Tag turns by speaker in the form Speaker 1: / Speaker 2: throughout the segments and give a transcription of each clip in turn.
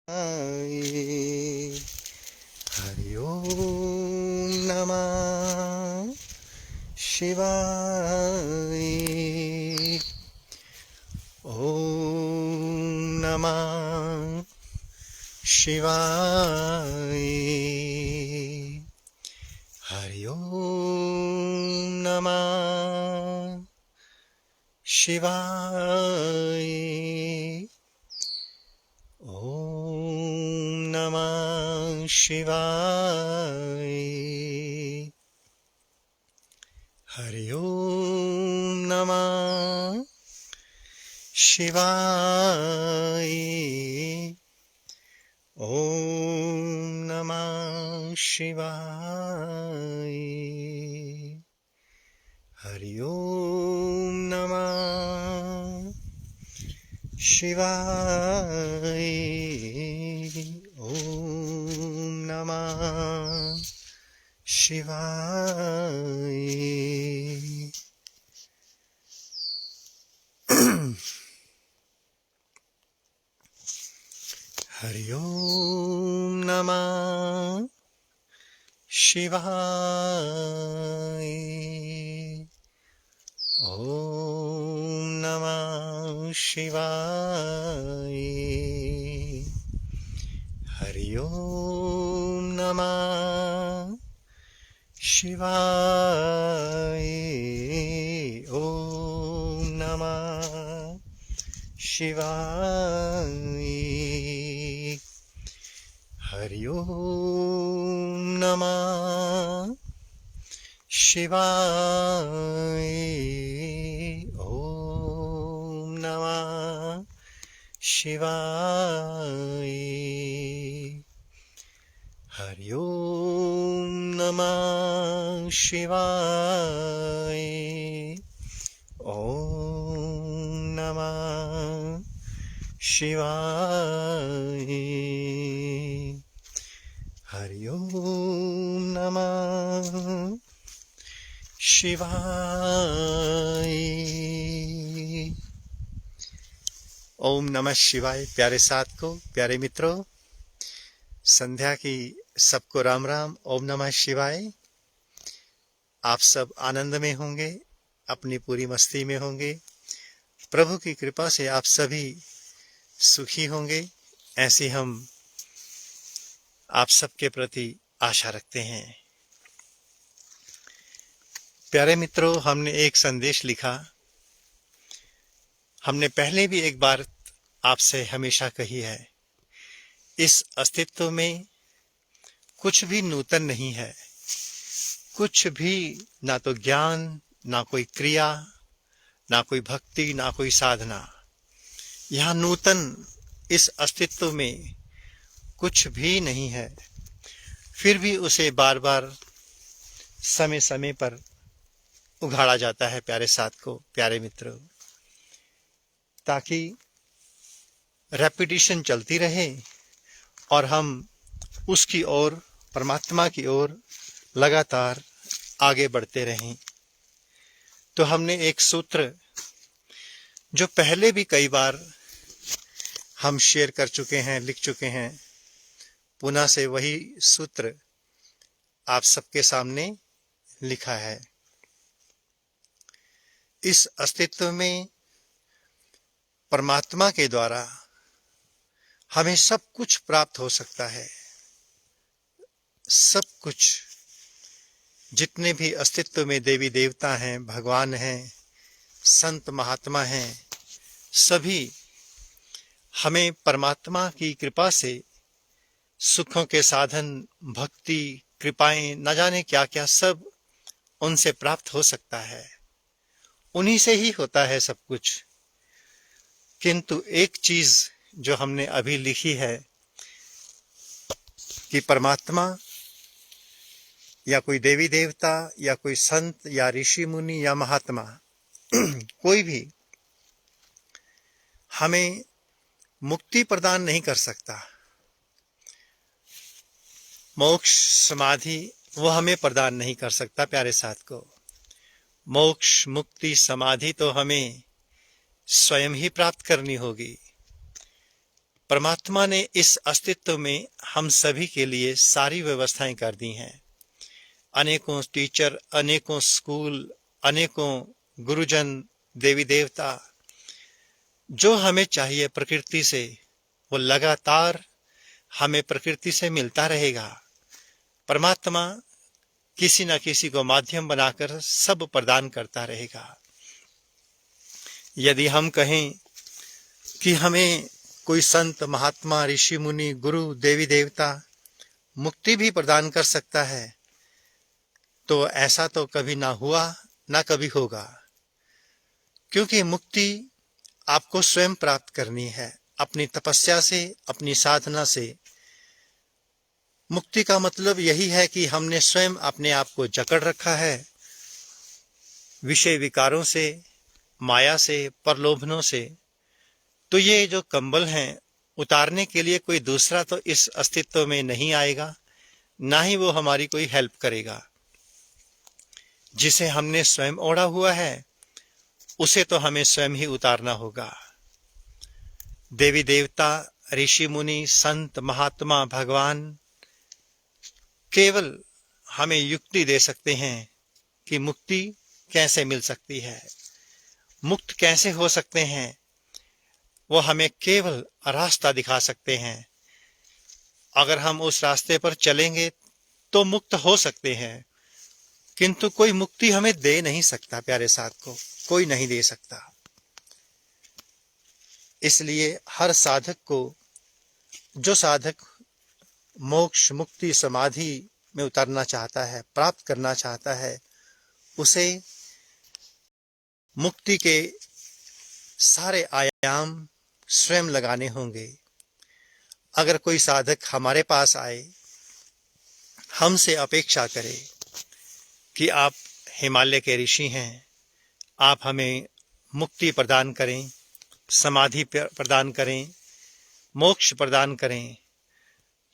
Speaker 1: हरि ओम नमः शिवाय। ओम नमः शिवाय। हरि ओम नमः शिवाय। ओम नमः शिवाय। हरि ओम नमः शिवाय। ओम नमः शिवाय। हरि ओम नमः शिवाय। ओम नमः शिवाय। हरि ओम नमः शिवाय। ओम नमः शिवाय। हरि ओम नमः शिवाय। ओम नमः शिवाय। हरि ओम नमः शिवाय। ओम नमः शिवाय। हरि ओम नमः शिवाय। ओम नमः शिवाय। हरि ओम नमः शिवाय। ओम नमः शिवाय। प्यारे साधकों, प्यारे मित्रों, संध्या की सबको राम राम। ओम नमः शिवाय। आप सब आनंद में होंगे, अपनी पूरी मस्ती में होंगे। प्रभु की कृपा से आप सभी सुखी होंगे, ऐसी हम आप सबके प्रति आशा रखते हैं। प्यारे मित्रों, हमने एक संदेश लिखा। हमने पहले भी एक बार आपसे हमेशा कही है, इस अस्तित्व में कुछ भी नूतन नहीं है। कुछ भी, ना तो ज्ञान, ना कोई क्रिया, ना कोई भक्ति, ना कोई साधना। यह नूतन इस अस्तित्व में कुछ भी नहीं है। फिर भी उसे बार बार समय समय पर उघाड़ा जाता है प्यारे साधकों, प्यारे मित्रों, ताकि रेपिटिशन चलती रहे और हम उसकी ओर, परमात्मा की ओर लगातार आगे बढ़ते रहें। तो हमने एक सूत्र जो पहले भी कई बार हम शेयर कर चुके हैं, लिख चुके हैं, पुनः से वही सूत्र आप सबके सामने लिखा है। इस अस्तित्व में परमात्मा के द्वारा हमें सब कुछ प्राप्त हो सकता है। सब कुछ, जितने भी अस्तित्व में देवी देवता हैं, भगवान हैं, संत महात्मा हैं, सभी हमें परमात्मा की कृपा से सुखों के साधन, भक्ति, कृपाएं, न जाने क्या क्या सब उनसे प्राप्त हो सकता है। उन्हीं से ही होता है सब कुछ। किंतु एक चीज जो हमने अभी लिखी है कि परमात्मा या कोई देवी देवता या कोई संत या ऋषि मुनि या महात्मा कोई भी हमें मुक्ति प्रदान नहीं कर सकता। मोक्ष समाधि वो हमें प्रदान नहीं कर सकता। प्यारे साथ को, मोक्ष, मुक्ति, समाधि तो हमें स्वयं ही प्राप्त करनी होगी। परमात्मा ने इस अस्तित्व में हम सभी के लिए सारी व्यवस्थाएं कर दी हैं। अनेकों टीचर, अनेकों स्कूल, अनेकों गुरुजन, देवी देवता, जो हमें चाहिए प्रकृति से वो लगातार हमें प्रकृति से मिलता रहेगा। परमात्मा किसी न किसी को माध्यम बनाकर सब प्रदान करता रहेगा। यदि हम कहें कि हमें कोई संत, महात्मा, ऋषि, मुनि, गुरु, देवी देवता मुक्ति भी प्रदान कर सकता है, तो ऐसा तो कभी ना हुआ ना कभी होगा, क्योंकि मुक्ति आपको स्वयं प्राप्त करनी है, अपनी तपस्या से, अपनी साधना से। मुक्ति का मतलब यही है कि हमने स्वयं अपने आप को जकड़ रखा है विषय विकारों से, माया से, प्रलोभनों से। तो ये जो कंबल हैं, उतारने के लिए कोई दूसरा तो इस अस्तित्व में नहीं आएगा, ना ही वो हमारी कोई हेल्प करेगा। जिसे हमने स्वयं ओढ़ा हुआ है उसे तो हमें स्वयं ही उतारना होगा। देवी देवता, ऋषि मुनि, संत, महात्मा, भगवान केवल हमें युक्ति दे सकते हैं कि मुक्ति कैसे मिल सकती है, मुक्त कैसे हो सकते हैं। वो हमें केवल रास्ता दिखा सकते हैं। अगर हम उस रास्ते पर चलेंगे तो मुक्त हो सकते हैं, किंतु कोई मुक्ति हमें दे नहीं सकता। प्यारे साथ को कोई नहीं दे सकता। इसलिए हर साधक को, जो साधक मोक्ष, मुक्ति, समाधि में उतरना चाहता है, प्राप्त करना चाहता है, उसे मुक्ति के सारे आयाम स्वयं लगाने होंगे। अगर कोई साधक हमारे पास आए, हमसे अपेक्षा करे कि आप हिमालय के ऋषि हैं, आप हमें मुक्ति प्रदान करें, समाधि प्रदान करें, मोक्ष प्रदान करें,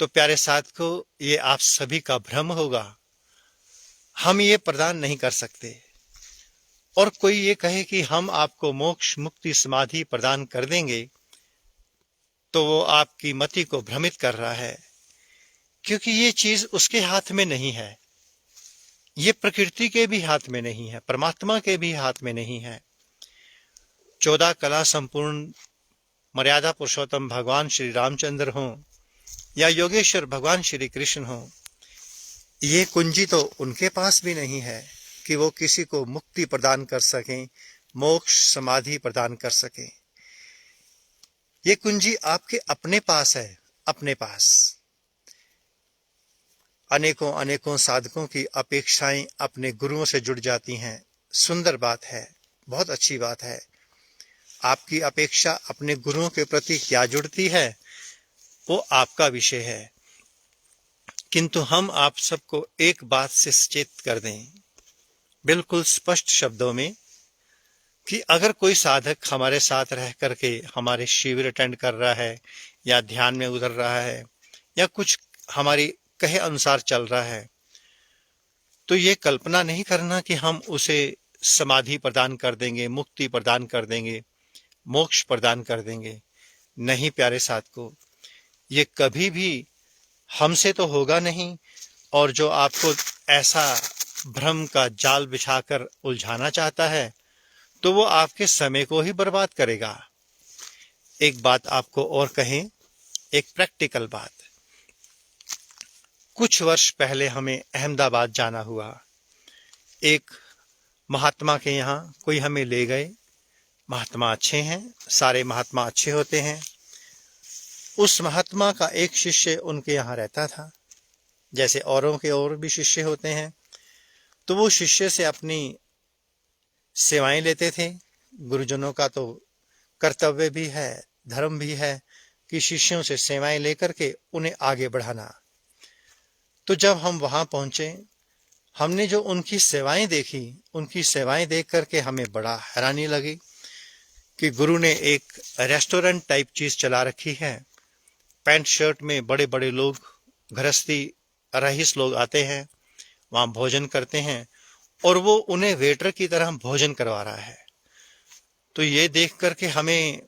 Speaker 1: तो प्यारे साथ को ये आप सभी का भ्रम होगा। हम ये प्रदान नहीं कर सकते। और कोई ये कहे कि हम आपको मोक्ष, मुक्ति, समाधि प्रदान कर देंगे, तो वो आपकी मति को भ्रमित कर रहा है, क्योंकि ये चीज उसके हाथ में नहीं है। ये प्रकृति के भी हाथ में नहीं है, परमात्मा के भी हाथ में नहीं है। 14 कला संपूर्ण मर्यादा पुरुषोत्तम भगवान श्री रामचंद्र हों या योगेश्वर भगवान श्री कृष्ण हों, ये कुंजी तो उनके पास भी नहीं है कि वो किसी को मुक्ति प्रदान कर सकें, मोक्ष, समाधि प्रदान कर सकें। ये कुंजी आपके अपने पास है, अपने पास। अनेकों अनेकों साधकों की अपेक्षाएं अपने गुरुओं से जुड़ जाती हैं। सुंदर बात है, बहुत अच्छी बात है। आपकी अपेक्षा अपने गुरुओं के प्रति क्या जुड़ती है वो आपका विषय है, किंतु हम आप सबको एक बात से सचेत कर दें, बिल्कुल स्पष्ट शब्दों में, कि अगर कोई साधक हमारे साथ रह करके हमारे शिविर अटेंड कर रहा है या ध्यान में उतर रहा है या कुछ हमारी कहे अनुसार चल रहा है, तो ये कल्पना नहीं करना कि हम उसे समाधि प्रदान कर देंगे, मुक्ति प्रदान कर देंगे, मोक्ष प्रदान कर देंगे। नहीं प्यारे साथ को, ये कभी भी हमसे तो होगा नहीं। और जो आपको ऐसा भ्रम का जाल बिछाकर उलझाना चाहता है, तो वो आपके समय को ही बर्बाद करेगा। एक बात आपको और कहें, एक प्रैक्टिकल बात। कुछ वर्ष पहले हमें अहमदाबाद जाना हुआ। एक महात्मा के यहाँ कोई हमें ले गए। महात्मा अच्छे हैं, सारे महात्मा अच्छे होते हैं। उस महात्मा का एक शिष्य उनके यहाँ रहता था, जैसे औरों के और भी शिष्य होते हैं। तो वो शिष्य से अपनी सेवाएं लेते थे। गुरुजनों का तो कर्तव्य भी है, धर्म भी है कि शिष्यों से सेवाएं लेकर के उन्हें आगे बढ़ाना। तो जब हम वहां पहुंचे, हमने जो उनकी सेवाएं देखी, उनकी सेवाएं देख करके हमें बड़ा हैरानी लगी कि गुरु ने एक रेस्टोरेंट टाइप चीज चला रखी है। पैंट शर्ट में बड़े बड़े लोग, गृहस्थी रईस लोग आते हैं, वहां भोजन करते हैं और वो उन्हें वेटर की तरह भोजन करवा रहा है। तो ये देख करके हमें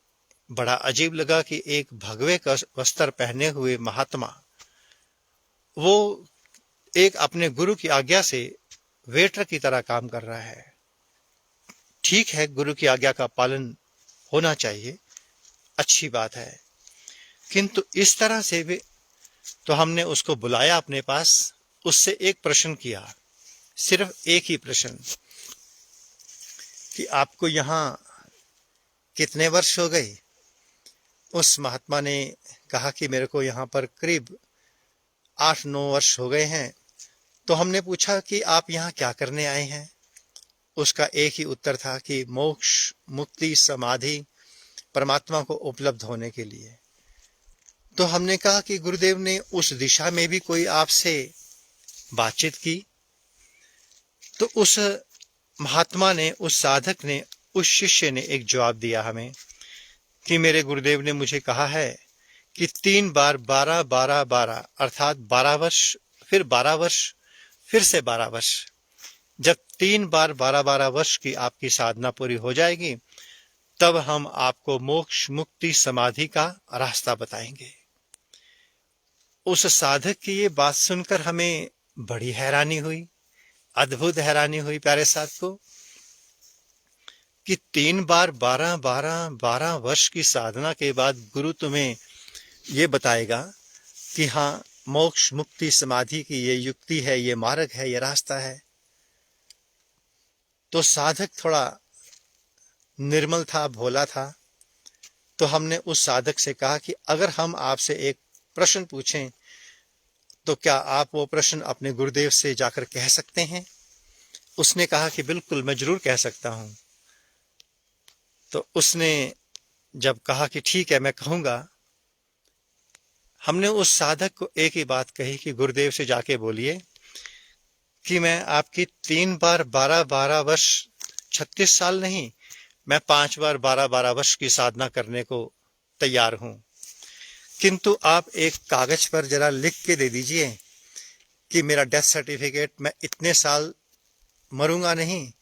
Speaker 1: बड़ा अजीब लगा कि एक भगवे का वस्त्र पहने हुए महात्मा, वो एक अपने गुरु की आज्ञा से वेटर की तरह काम कर रहा है। ठीक है, गुरु की आज्ञा का पालन होना चाहिए, अच्छी बात है, किंतु इस तरह से भी तो हमने उसको बुलाया अपने पास, उससे एक प्रश्न किया, सिर्फ एक ही प्रश्न, कि आपको यहाँ कितने वर्ष हो गए। उस महात्मा ने कहा कि मेरे को यहाँ पर करीब 8-9 वर्ष हो गए हैं। तो हमने पूछा कि आप यहाँ क्या करने आए हैं। उसका एक ही उत्तर था कि मोक्ष, मुक्ति, समाधि, परमात्मा को उपलब्ध होने के लिए। तो हमने कहा कि गुरुदेव ने उस दिशा में भी कोई आपसे बातचीत की। तो उस महात्मा ने, उस साधक ने, उस शिष्य ने एक जवाब दिया हमें कि मेरे गुरुदेव ने मुझे कहा है कि 3 बार 12-12-12 अर्थात 12 वर्ष, फिर 12 वर्ष, फिर से 12 वर्ष, जब 3 बार 12-12 वर्ष की आपकी साधना पूरी हो जाएगी, तब हम आपको मोक्ष, मुक्ति, समाधि का रास्ता बताएंगे। उस साधक की ये बात सुनकर हमें बड़ी हैरानी हुई, अद्भुत हैरानी हुई प्यारे साथ को, कि 3 बार 12-12-12 वर्ष की साधना के बाद गुरु तुम्हें ये बताएगा कि हाँ, मोक्ष, मुक्ति, समाधि की ये युक्ति है, ये मार्ग है, ये रास्ता है। तो साधक थोड़ा निर्मल था, भोला था। तो हमने उस साधक से कहा कि अगर हम आपसे एक प्रश्न पूछें तो क्या आप वो प्रश्न अपने गुरुदेव से जाकर कह सकते हैं। उसने कहा कि बिल्कुल, मैं जरूर कह सकता हूं। तो उसने जब कहा कि ठीक है, मैं कहूंगा, हमने उस साधक को एक ही बात कही कि गुरुदेव से जाके बोलिए कि मैं आपकी 3 बार 12-12 वर्ष, 36 साल नहीं, मैं 5 बार 12-12 वर्ष की साधना करने को तैयार हूं, किंतु आप एक कागज पर जरा लिख के दे दीजिए कि मेरा डेथ सर्टिफिकेट, मैं इतने साल मरूंगा नहीं,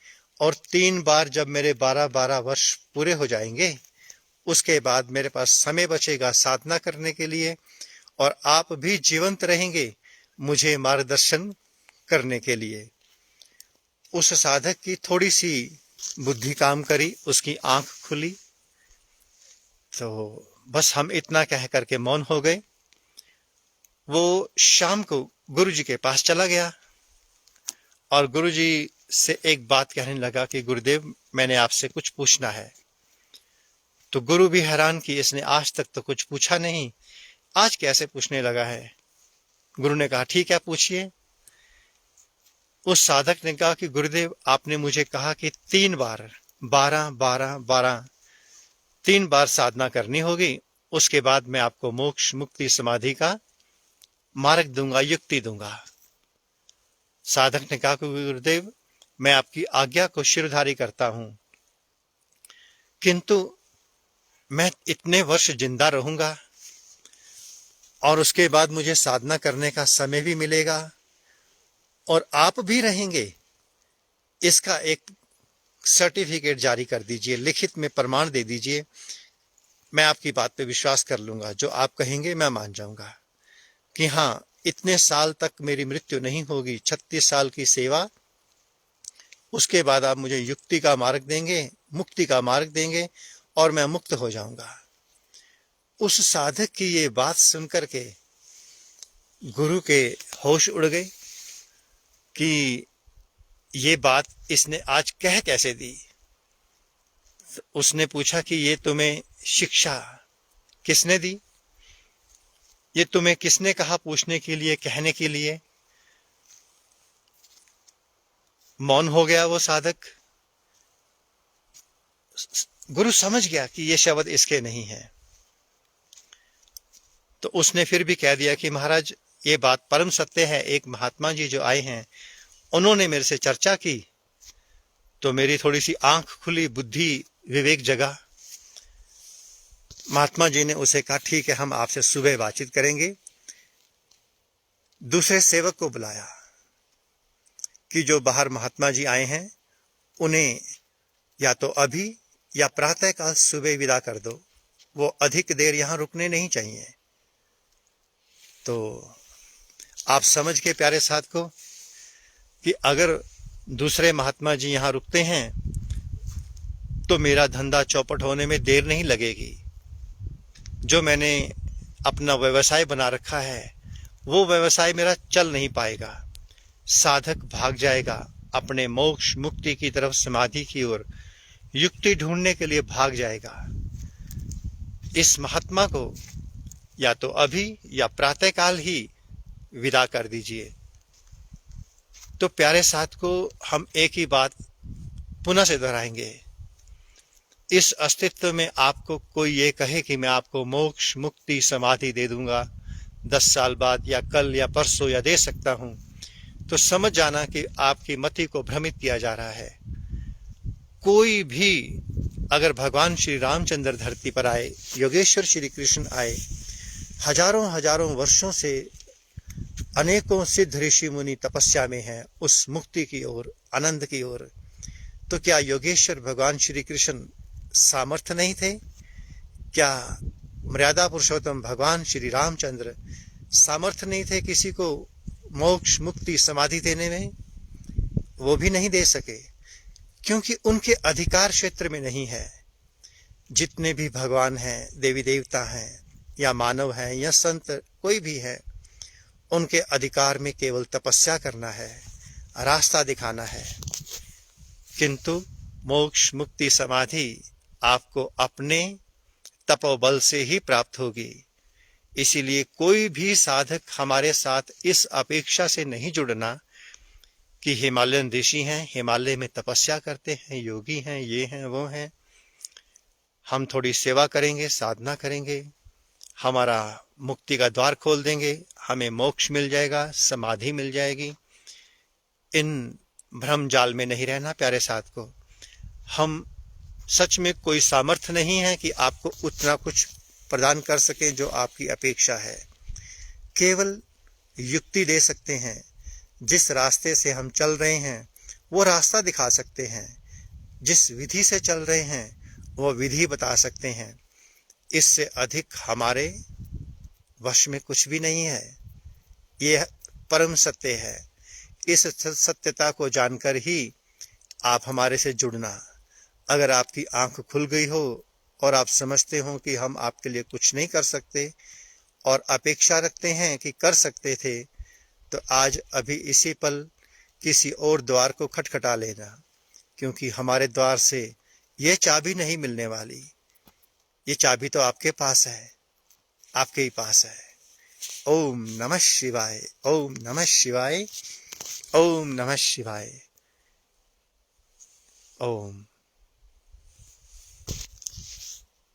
Speaker 1: और 3 बार जब मेरे 12-12 वर्ष पूरे हो जाएंगे, उसके बाद मेरे पास समय बचेगा साधना करने के लिए, और आप भी जीवंत रहेंगे मुझे मार्गदर्शन करने के लिए। उस साधक की थोड़ी सी बुद्धि काम करी, उसकी आंख खुली। तो बस हम इतना कह करके मौन हो गए। वो शाम को गुरुजी के पास चला गया और गुरुजी से एक बात कहने लगा कि गुरुदेव, मैंने आपसे कुछ पूछना है। तो गुरु भी हैरान कि इसने आज तक तो कुछ पूछा नहीं, आज कैसे पूछने लगा है। गुरु ने कहा ठीक है, पूछिए। उस साधक ने कहा कि गुरुदेव, आपने मुझे कहा कि 3 बार 12-12-12 3 बार साधना करनी होगी, उसके बाद मैं आपको मोक्ष, मुक्ति, समाधि का मार्ग दूंगा, युक्ति दूंगा। साधक ने कहा कि गुरुदेव, मैं आपकी आज्ञा को शिरधारी करता हूं, किंतु मैं इतने वर्ष जिंदा रहूंगा और उसके बाद मुझे साधना करने का समय भी मिलेगा और आप भी रहेंगे, इसका एक सर्टिफिकेट जारी कर दीजिए, लिखित में प्रमाण दे दीजिए। मैं आपकी बात पे विश्वास कर लूंगा, जो आप कहेंगे मैं मान जाऊंगा कि हाँ, इतने साल तक मेरी मृत्यु नहीं होगी, 36 साल की सेवा, उसके बाद आप मुझे युक्ति का मार्ग देंगे, मुक्ति का मार्ग देंगे और मैं मुक्त हो जाऊंगा। उस साधक की ये बात सुनकर के गुरु के होश उड़ गए कि ये बात इसने आज कह कैसे दी। तो उसने पूछा कि ये तुम्हें शिक्षा किसने दी, ये तुम्हें किसने कहा पूछने के लिए, कहने के लिए। मौन हो गया वो साधक। गुरु समझ गया कि ये शब्द इसके नहीं है। तो उसने फिर भी कह दिया कि महाराज, ये बात परम सत्य है। एक महात्मा जी जो आए हैं, उन्होंने मेरे से चर्चा की तो मेरी थोड़ी सी आंख खुली, बुद्धि विवेक जगा। महात्मा जी ने उसे कहा ठीक है, हम आपसे सुबह बातचीत करेंगे। दूसरे सेवक को बुलाया कि जो बाहर महात्मा जी आए हैं, उन्हें या तो अभी या प्रातःकाल सुबह विदा कर दो। वो अधिक देर यहाँ रुकने नहीं चाहिए। तो आप समझ के प्यारे साथ को कि अगर दूसरे महात्मा जी यहाँ रुकते हैं तो मेरा धंधा चौपट होने में देर नहीं लगेगी। जो मैंने अपना व्यवसाय बना रखा है वो व्यवसाय मेरा चल नहीं पाएगा। साधक भाग जाएगा अपने मोक्ष मुक्ति की तरफ, समाधि की ओर युक्ति ढूंढने के लिए भाग जाएगा। इस महात्मा को या तो अभी या प्रातःकाल ही विदा कर दीजिए। तो प्यारे साथ को हम एक ही बात पुनः से दोहराएंगे। इस अस्तित्व में आपको कोई ये कहे कि मैं आपको मोक्ष मुक्ति समाधि दे दूंगा 10 साल बाद या कल या परसों या दे सकता हूं, तो समझ जाना कि आपकी मति को भ्रमित किया जा रहा है। कोई भी अगर भगवान श्री रामचंद्र धरती पर आए, योगेश्वर श्री कृष्ण आए, हजारों हजारों वर्षों से अनेकों सिद्ध ऋषि मुनि तपस्या में हैं उस मुक्ति की ओर, आनंद की ओर, तो क्या योगेश्वर भगवान श्री कृष्ण सामर्थ्य नहीं थे? क्या मर्यादा पुरुषोत्तम भगवान श्री रामचंद्र सामर्थ्य नहीं थे किसी को मोक्ष मुक्ति समाधि देने में? वो भी नहीं दे सके, क्योंकि उनके अधिकार क्षेत्र में नहीं है। जितने भी भगवान हैं, देवी देवता हैं या मानव हैं या संत कोई भी है, उनके अधिकार में केवल तपस्या करना है, रास्ता दिखाना है। किंतु मोक्ष मुक्ति समाधि आपको अपने तपोबल से ही प्राप्त होगी। इसीलिए कोई भी साधक हमारे साथ इस अपेक्षा से नहीं जुड़ना कि हिमालयन ऋषि हैं, हिमालय में तपस्या करते हैं, योगी हैं, ये हैं वो हैं, हम थोड़ी सेवा करेंगे, साधना करेंगे, हमारा मुक्ति का द्वार खोल देंगे, हमें मोक्ष मिल जाएगा, समाधि मिल जाएगी। इन भ्रम जाल में नहीं रहना प्यारे साथ को। हम सच में कोई सामर्थ्य नहीं है कि आपको उतना कुछ प्रदान कर सके जो आपकी अपेक्षा है। केवल युक्ति दे सकते हैं। जिस रास्ते से हम चल रहे हैं वो रास्ता दिखा सकते हैं, जिस विधि से चल रहे हैं वो विधि बता सकते हैं। इससे अधिक हमारे वश में कुछ भी नहीं है। यह परम सत्य है। इस सत्यता को जानकर ही आप हमारे से जुड़ना। अगर आपकी आंख खुल गई हो और आप समझते हो कि हम आपके लिए कुछ नहीं कर सकते और अपेक्षा रखते हैं कि कर सकते थे, तो आज अभी इसी पल किसी और द्वार को खटखटा लेना, क्योंकि हमारे द्वार से ये चाबी नहीं मिलने वाली। ये चाबी तो आपके पास है, आपके ही पास है। ओम नमः शिवाय, ओम नमः शिवाय, ओम नमः शिवाय। ओम।